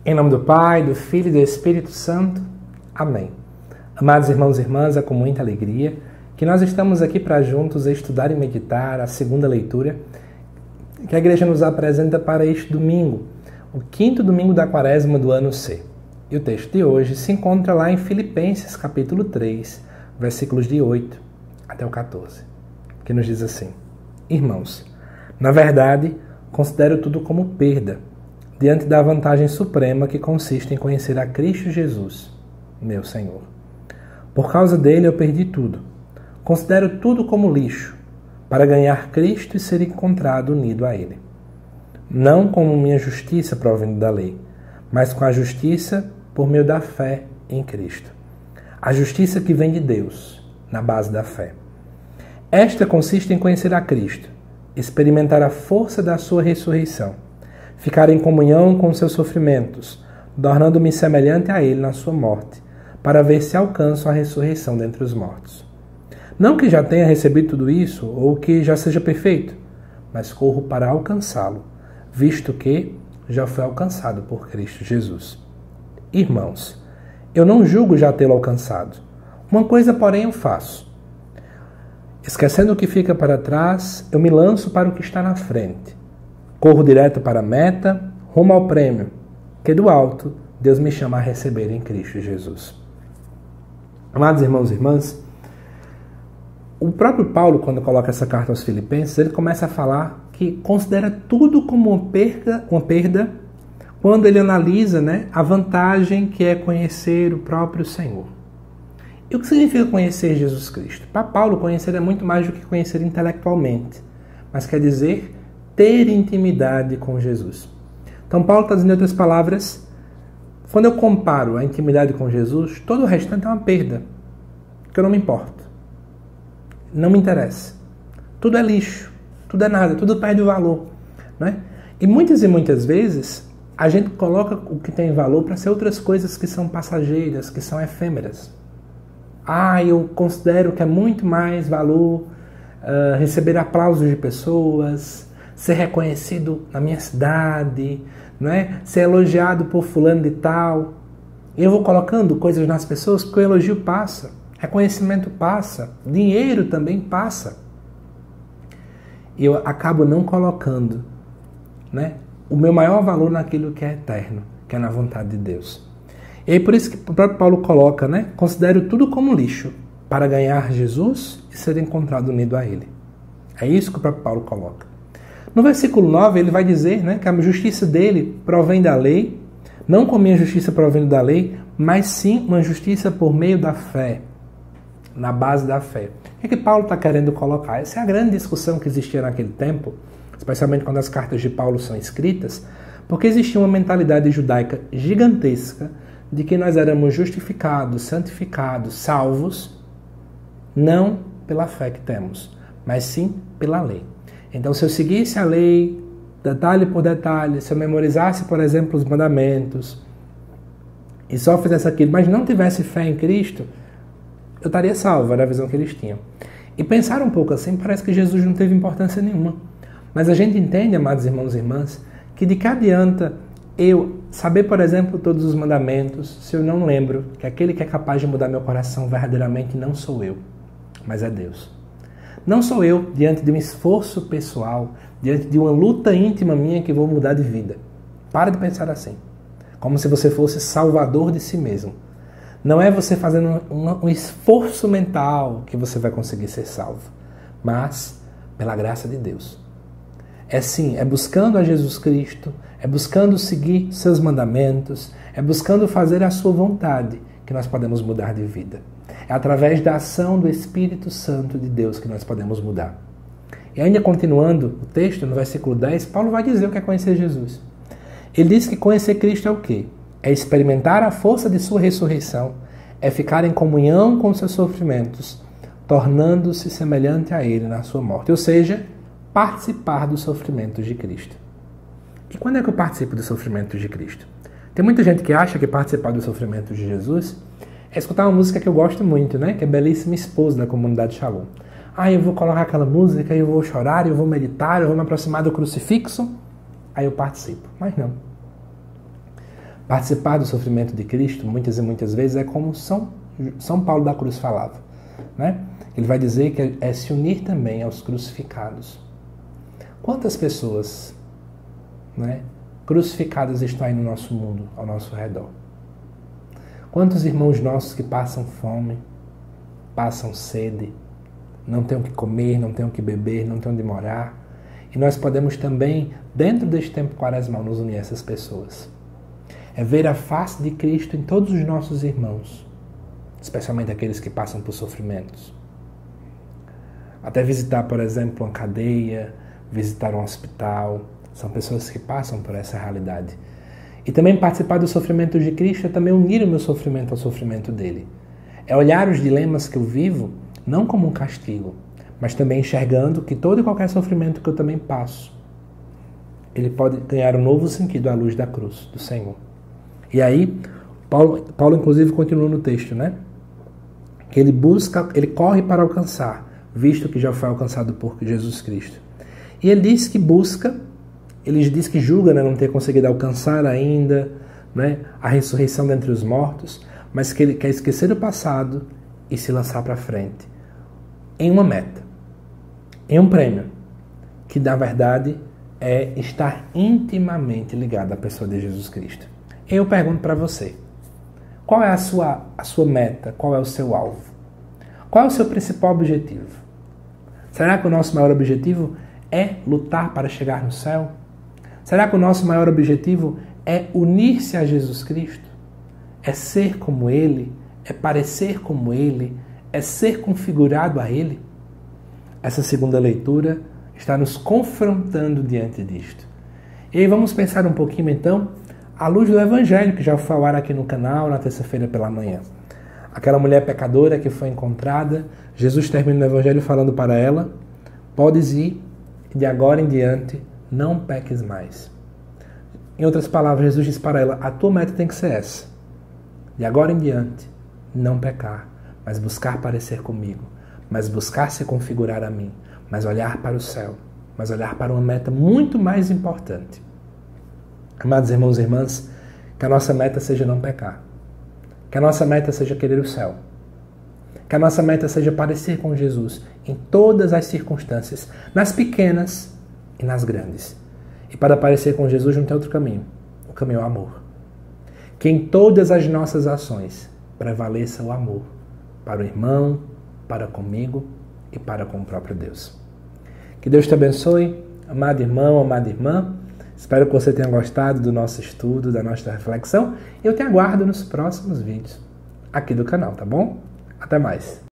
Em nome do Pai, do Filho e do Espírito Santo. Amém. Amados irmãos e irmãs, é com muita alegria que nós estamos aqui para juntos estudar e meditar a segunda leitura que a Igreja nos apresenta para este domingo, o quinto domingo da Quaresma do ano C. E o texto de hoje se encontra lá em Filipenses, capítulo 3, versículos de 8 até o 14, que nos diz assim: Irmãos, na verdade, considero tudo como perda, diante da vantagem suprema que consiste em conhecer a Cristo Jesus, meu Senhor. Por causa dele eu perdi tudo. Considero tudo como lixo, para ganhar Cristo e ser encontrado unido a ele. Não com minha justiça provindo da lei, mas com a justiça por meio da fé em Cristo. A justiça que vem de Deus, na base da fé. Esta consiste em conhecer a Cristo, experimentar a força da sua ressurreição, ficar em comunhão com seus sofrimentos, tornando-me semelhante a ele na sua morte, para ver se alcanço a ressurreição dentre os mortos. Não que já tenha recebido tudo isso, ou que já seja perfeito, mas corro para alcançá-lo, visto que já foi alcançado por Cristo Jesus. Irmãos, eu não julgo já tê-lo alcançado. Uma coisa, porém, eu faço. Esquecendo o que fica para trás, eu me lanço para o que está na frente. Corro direto para a meta, rumo ao prêmio, que do alto Deus me chama a receber em Cristo Jesus. Amados irmãos e irmãs, o próprio Paulo, quando coloca essa carta aos Filipenses, ele começa a falar que considera tudo como uma perda quando ele analisa, a vantagem que é conhecer o próprio Senhor. E o que significa conhecer Jesus Cristo? Para Paulo, conhecer é muito mais do que conhecer intelectualmente, mas quer dizer ter intimidade com Jesus. Então Paulo está dizendo, em outras palavras, quando eu comparo a intimidade com Jesus, todo o restante é uma perda, que eu não me importo. Não me interessa. Tudo é lixo, tudo é nada, tudo perde o valor. E muitas vezes a gente coloca o que tem valor para ser outras coisas que são passageiras, que são efêmeras. Eu considero que é muito mais valor receber aplausos de pessoas, ser reconhecido na minha cidade, ser elogiado por fulano de tal. E eu vou colocando coisas nas pessoas porque o elogio passa, reconhecimento passa, dinheiro também passa. E eu acabo não colocando o meu maior valor naquilo que é eterno, que é na vontade de Deus. E aí por isso que o próprio Paulo coloca, considero tudo como lixo, para ganhar Jesus e ser encontrado unido a ele. É isso que o próprio Paulo coloca. No versículo 9 ele vai dizer que a justiça dele provém da lei, não como minha justiça provém da lei, mas sim uma justiça por meio da fé, na base da fé. O que Paulo está querendo colocar? Essa é a grande discussão que existia naquele tempo, especialmente quando as cartas de Paulo são escritas, porque existia uma mentalidade judaica gigantesca de que nós éramos justificados, santificados, salvos, não pela fé que temos, mas sim pela lei. Então, se eu seguisse a lei, detalhe por detalhe, se eu memorizasse, por exemplo, os mandamentos, e só fizesse aquilo, mas não tivesse fé em Cristo, eu estaria salvo, era a visão que eles tinham. E pensar um pouco assim, parece que Jesus não teve importância nenhuma. Mas a gente entende, amados irmãos e irmãs, que de que adianta eu saber, por exemplo, todos os mandamentos, se eu não lembro que aquele que é capaz de mudar meu coração verdadeiramente não sou eu, mas é Deus. Não sou eu diante de um esforço pessoal, diante de uma luta íntima minha que vou mudar de vida. Para de pensar assim. Como se você fosse salvador de si mesmo. Não é você fazendo um esforço mental que você vai conseguir ser salvo, mas pela graça de Deus. É buscando a Jesus Cristo, é buscando seguir seus mandamentos, é buscando fazer a sua vontade que nós podemos mudar de vida. É através da ação do Espírito Santo de Deus que nós podemos mudar. E ainda continuando o texto, no versículo 10, Paulo vai dizer o que é conhecer Jesus. Ele diz que conhecer Cristo é o quê? É experimentar a força de sua ressurreição, é ficar em comunhão com seus sofrimentos, tornando-se semelhante a ele na sua morte. Ou seja, participar dos sofrimentos de Cristo. E quando é que eu participo dos sofrimentos de Cristo? Tem muita gente que acha que participar dos sofrimentos de Jesus é escutar uma música que eu gosto muito, que é Belíssima Esposa, da comunidade Shalom. Eu vou colocar aquela música, eu vou chorar, eu vou meditar, eu vou me aproximar do crucifixo, aí eu participo. Mas não. Participar do sofrimento de Cristo, muitas e muitas vezes, é como São Paulo da Cruz falava, né? Ele vai dizer que é se unir também aos crucificados. Quantas pessoas, né, crucificadas estão aí no nosso mundo, ao nosso redor? Quantos irmãos nossos que passam fome, passam sede, não têm o que comer, não têm o que beber, não têm onde morar? E nós podemos também, dentro deste tempo quaresmal, nos unir a essas pessoas. É ver a face de Cristo em todos os nossos irmãos, especialmente aqueles que passam por sofrimentos. Até visitar, por exemplo, uma cadeia, visitar um hospital, são pessoas que passam por essa realidade. E também participar do sofrimento de Cristo é também unir o meu sofrimento ao sofrimento dele. É olhar os dilemas que eu vivo, não como um castigo, mas também enxergando que todo e qualquer sofrimento que eu também passo, ele pode ganhar um novo sentido à luz da cruz do Senhor. E aí, Paulo inclusive continua no texto, né? Que ele corre para alcançar, visto que já foi alcançado por Jesus Cristo. E ele diz que busca, ele diz que julga, né, não ter conseguido alcançar ainda, né, a ressurreição dentre os mortos, mas que ele quer esquecer o passado e se lançar para frente em uma meta, em um prêmio, que na verdade é estar intimamente ligado à pessoa de Jesus Cristo. Eu pergunto para você, qual é a sua meta? Qual é o seu alvo? Qual é o seu principal objetivo? Será que o nosso maior objetivo é lutar para chegar no céu? Será que o nosso maior objetivo é unir-se a Jesus Cristo? É ser como Ele? É parecer como Ele? É ser configurado a Ele? Essa segunda leitura está nos confrontando diante disto. E aí vamos pensar um pouquinho então à luz do Evangelho que já foi ao ar aqui no canal na terça-feira pela manhã. Aquela mulher pecadora que foi encontrada, Jesus termina o Evangelho falando para ela: podes ir e de agora em diante não peques mais. Em outras palavras, Jesus diz para ela: a tua meta tem que ser essa. De agora em diante, não pecar, mas buscar parecer comigo, mas buscar se configurar a mim, mas olhar para o céu, mas olhar para uma meta muito mais importante. Amados irmãos e irmãs, que a nossa meta seja não pecar. Que a nossa meta seja querer o céu. Que a nossa meta seja parecer com Jesus em todas as circunstâncias, nas pequenas e nas grandes. E para parecer com Jesus não tem outro caminho. O caminho é o amor. Que em todas as nossas ações prevaleça o amor para o irmão, para comigo e para com o próprio Deus. Que Deus te abençoe, amado irmão, amada irmã. Espero que você tenha gostado do nosso estudo, da nossa reflexão. E eu te aguardo nos próximos vídeos aqui do canal, tá bom? Até mais!